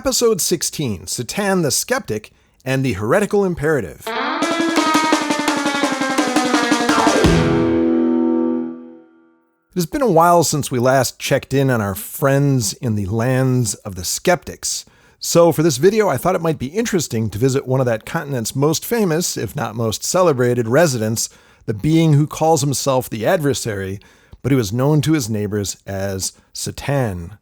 Episode 16, Satan the Skeptic and the Heretical Imperative. It has been a while since we last checked in on our friends in the lands of the skeptics. So for this video, I thought it might be interesting to visit one of that continent's most famous, if not most celebrated, residents, the being who calls himself the adversary, but who is known to his neighbors as Satan.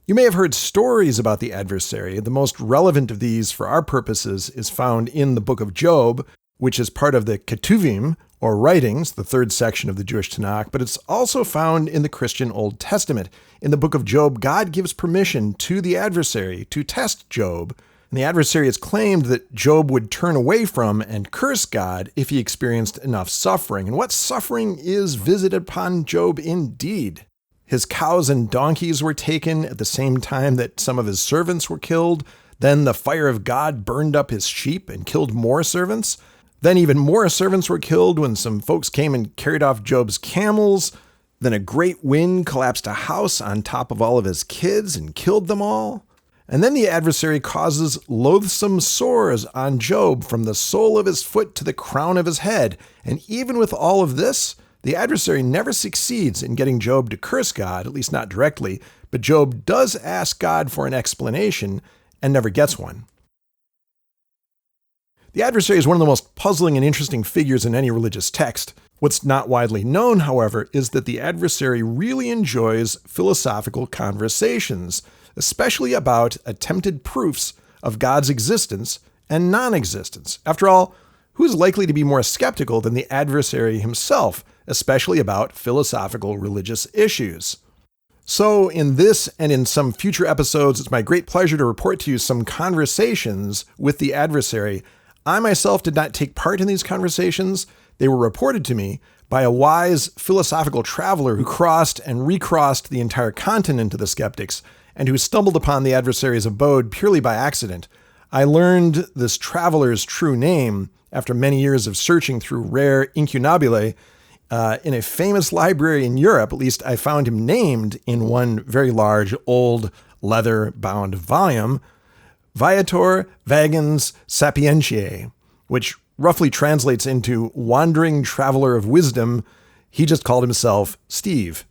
You may have heard stories about the adversary. The most relevant of these for our purposes is found in the book of Job, which is part of the Ketuvim, or writings, the third section of the Jewish Tanakh, but it's also found in the Christian Old Testament. In the book of Job, God gives permission to the adversary to test Job, and the adversary has claimed that Job would turn away from and curse God if he experienced enough suffering. And what suffering is visited upon Job indeed? His cows and donkeys were taken at the same time that some of his servants were killed. Then the fire of God burned up his sheep and killed more servants. Then even more servants were killed when some folks came and carried off Job's camels. Then a great wind collapsed a house on top of all of his kids and killed them all. And then the adversary causes loathsome sores on Job from the sole of his foot to the crown of his head. And even with all of this, the adversary never succeeds in getting Job to curse God, at least not directly, but Job does ask God for an explanation and never gets one. The adversary is one of the most puzzling and interesting figures in any religious text. What's not widely known, however, is that the adversary really enjoys philosophical conversations, especially about attempted proofs of God's existence and non-existence. After all, who's likely to be more skeptical than the adversary himself, especially about philosophical religious issues? So in this and in some future episodes, it's my great pleasure to report to you some conversations with the adversary. I myself did not take part in these conversations. They were reported to me by a wise philosophical traveler who crossed and recrossed the entire continent of the skeptics and who stumbled upon the adversary's abode purely by accident. I learned this traveler's true name after many years of searching through rare incunabulae in a famous library in Europe. At least I found him named in one very large, old, leather-bound volume, Viator Vagans Sapientiae, which roughly translates into Wandering Traveler of Wisdom. He just called himself Steve.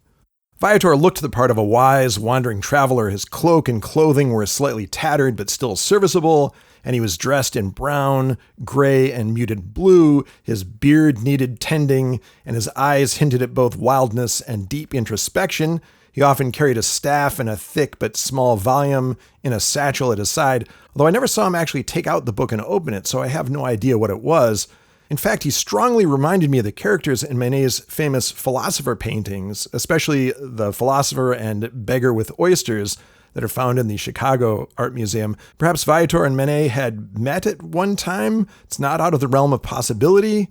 Viator looked the part of a wise, wandering traveler. His cloak and clothing were slightly tattered but still serviceable, and he was dressed in brown, gray, and muted blue. His beard needed tending, and his eyes hinted at both wildness and deep introspection. He often carried a staff and a thick but small volume in a satchel at his side, although I never saw him actually take out the book and open it, so I have no idea what it was. In fact, he strongly reminded me of the characters in Manet's famous philosopher paintings, especially the philosopher and beggar with oysters that are found in the Chicago Art Museum. Perhaps Viator and Manet had met at one time. It's not out of the realm of possibility.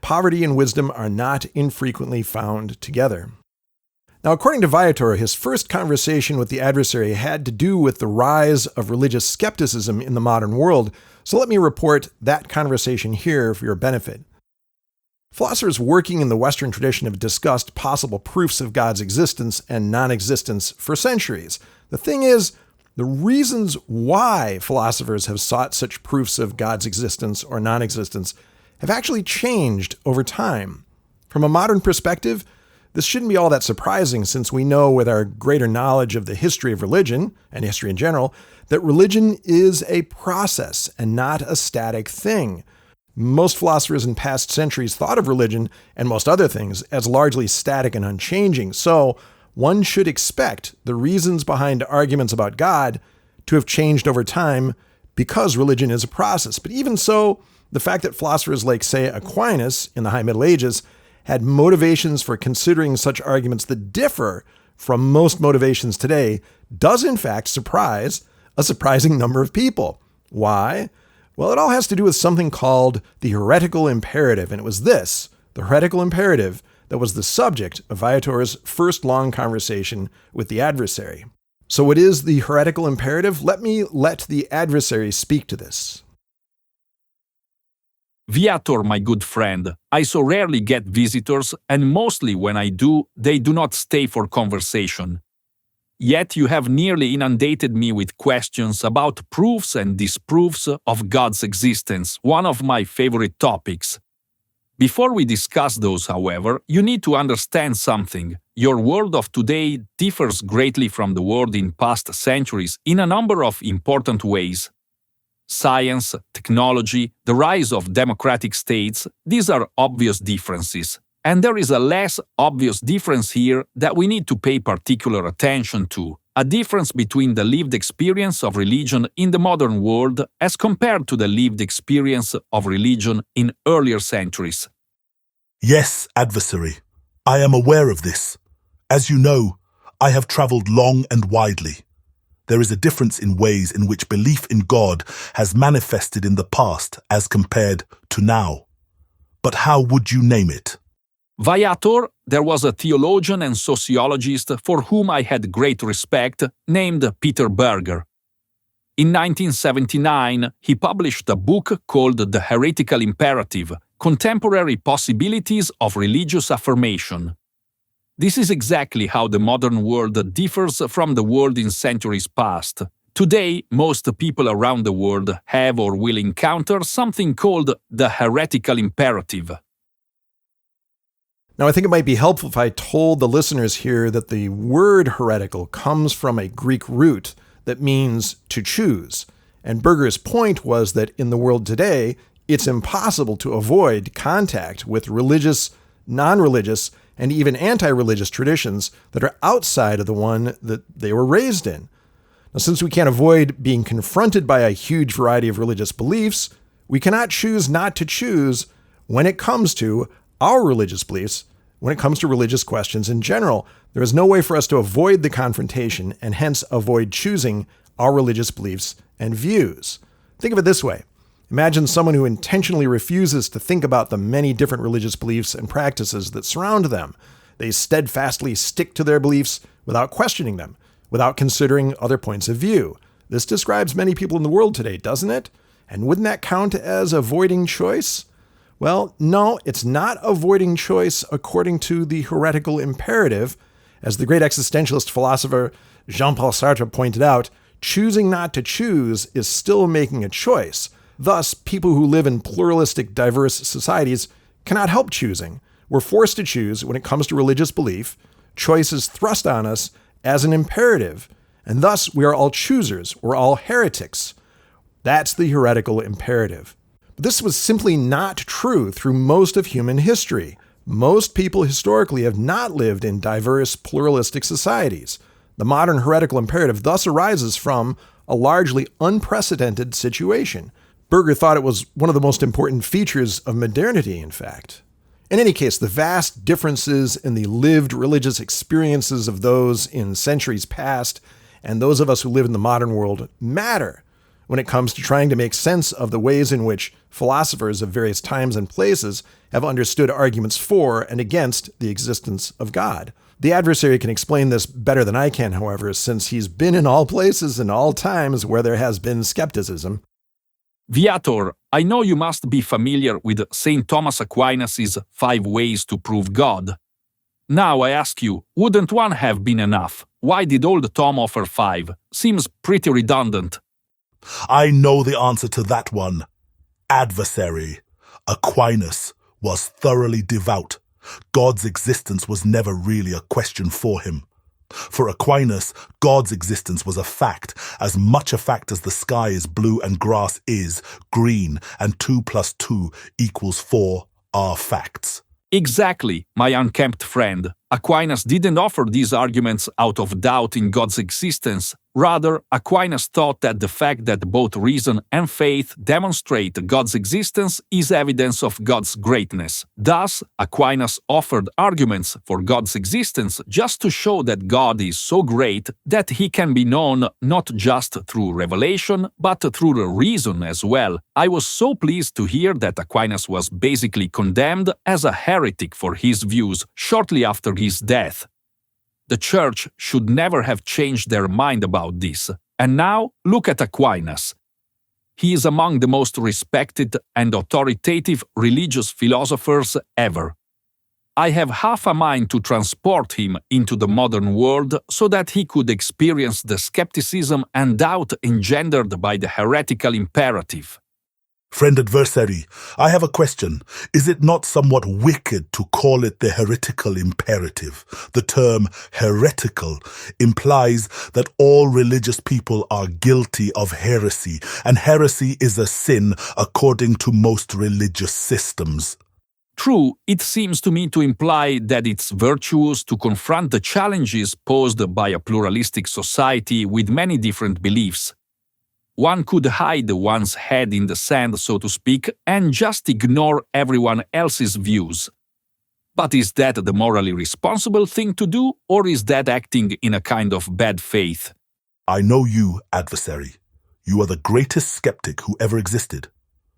Poverty and wisdom are not infrequently found together. Now, according to Viator, his first conversation with the adversary had to do with the rise of religious skepticism in the modern world, so let me report that conversation here for your benefit. Philosophers working in the Western tradition have discussed possible proofs of God's existence and non-existence for centuries. The thing is, the reasons why philosophers have sought such proofs of God's existence or non-existence have actually changed over time. From a modern perspective, this shouldn't be all that surprising, since we know with our greater knowledge of the history of religion, and history in general, that religion is a process and not a static thing. Most philosophers in past centuries thought of religion and most other things as largely static and unchanging. So one should expect the reasons behind arguments about God to have changed over time because religion is a process. But even so, the fact that philosophers like, say, Aquinas in the High Middle Ages had motivations for considering such arguments that differ from most motivations today does in fact surprise a surprising number of people. Why? Well, it all has to do with something called the heretical imperative, and it was this, the heretical imperative, that was the subject of Viator's first long conversation with the adversary. So what is the heretical imperative? Let the adversary speak to this. Viator, my good friend, I so rarely get visitors, and mostly when I do, they do not stay for conversation. Yet you have nearly inundated me with questions about proofs and disproofs of God's existence, one of my favorite topics. Before we discuss those, however, you need to understand something. Your world of today differs greatly from the world in past centuries in a number of important ways. Science, technology, the rise of democratic states, these are obvious differences. And there is a less obvious difference here that we need to pay particular attention to, a difference between the lived experience of religion in the modern world as compared to the lived experience of religion in earlier centuries. Yes, adversary, I am aware of this. As you know, I have traveled long and widely. There is a difference in ways in which belief in God has manifested in the past as compared to now. But how would you name it? Viator, there was a theologian and sociologist for whom I had great respect, named Peter Berger. In 1979, he published a book called The Heretical Imperative, Contemporary Possibilities of Religious Affirmation. This is exactly how the modern world differs from the world in centuries past. Today, most people around the world have or will encounter something called the heretical imperative. Now, I think it might be helpful if I told the listeners here that the word heretical comes from a Greek root that means to choose. And Berger's point was that in the world today, it's impossible to avoid contact with religious, non-religious, and even anti-religious traditions that are outside of the one that they were raised in. Now, since we can't avoid being confronted by a huge variety of religious beliefs, we cannot choose not to choose when it comes to our religious beliefs, when it comes to religious questions in general. There is no way for us to avoid the confrontation and hence avoid choosing our religious beliefs and views. Think of it this way. Imagine someone who intentionally refuses to think about the many different religious beliefs and practices that surround them. They steadfastly stick to their beliefs without questioning them, without considering other points of view. This describes many people in the world today, doesn't it? And wouldn't that count as avoiding choice? Well, no, it's not avoiding choice according to the heretical imperative. As the great existentialist philosopher Jean-Paul Sartre pointed out, choosing not to choose is still making a choice. Thus, people who live in pluralistic, diverse societies cannot help choosing. We're forced to choose when it comes to religious belief. Choice is thrust on us as an imperative, and thus we are all choosers. We're all heretics. That's the heretical imperative. But this was simply not true through most of human history. Most people historically have not lived in diverse, pluralistic societies. The modern heretical imperative thus arises from a largely unprecedented situation. Berger thought it was one of the most important features of modernity, in fact. In any case, the vast differences in the lived religious experiences of those in centuries past and those of us who live in the modern world matter when it comes to trying to make sense of the ways in which philosophers of various times and places have understood arguments for and against the existence of God. The adversary can explain this better than I can, however, since he's been in all places and all times where there has been skepticism. Viator, I know you must be familiar with St. Thomas Aquinas' 5 ways to prove God. Now I ask you, wouldn't one have been enough? Why did old Tom offer 5? Seems pretty redundant. I know the answer to that one. Adversary. Aquinas was thoroughly devout. God's existence was never really a question for him. For Aquinas, God's existence was a fact, as much a fact as the sky is blue and grass is green, and 2 + 2 = 4 are facts. Exactly, my unkempt friend. Aquinas didn't offer these arguments out of doubt in God's existence. Rather, Aquinas thought that the fact that both reason and faith demonstrate God's existence is evidence of God's greatness. Thus, Aquinas offered arguments for God's existence just to show that God is so great that he can be known not just through revelation, but through the reason as well. I was so pleased to hear that Aquinas was basically condemned as a heretic for his views shortly after his death. The Church should never have changed their mind about this. And now, look at Aquinas. He is among the most respected and authoritative religious philosophers ever. I have half a mind to transport him into the modern world so that he could experience the skepticism and doubt engendered by the heretical imperative. Friend adversary, I have a question. Is it not somewhat wicked to call it the heretical imperative? The term heretical implies that all religious people are guilty of heresy, and heresy is a sin according to most religious systems. True, it seems to me to imply that it's virtuous to confront the challenges posed by a pluralistic society with many different beliefs. One could hide one's head in the sand, so to speak, and just ignore everyone else's views. But is that the morally responsible thing to do, or is that acting in a kind of bad faith? I know you, adversary. You are the greatest skeptic who ever existed.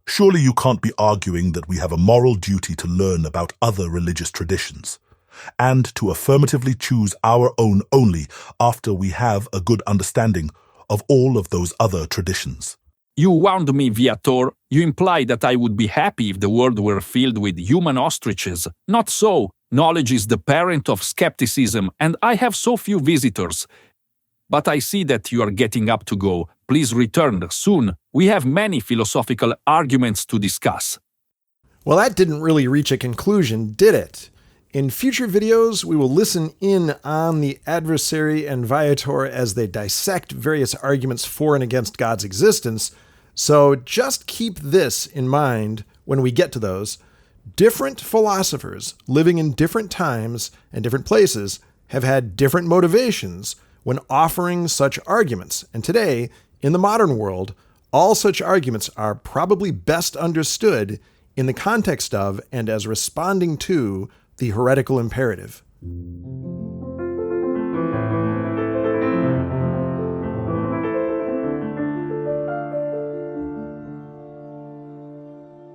Surely you can't be arguing that we have a moral duty to learn about other religious traditions, and to affirmatively choose our own only after we have a good understanding of all of those other traditions. You wound me, Viator. You imply that I would be happy if the world were filled with human ostriches. Not so. Knowledge is the parent of skepticism, and I have so few visitors. But I see that you are getting up to go. Please return soon. We have many philosophical arguments to discuss. Well, that didn't really reach a conclusion, did it? In future videos, we will listen in on the adversary and Viator as they dissect various arguments for and against God's existence. So just keep this in mind when we get to those. Different philosophers living in different times and different places have had different motivations when offering such arguments. And today, in the modern world, all such arguments are probably best understood in the context of and as responding to the heretical imperative.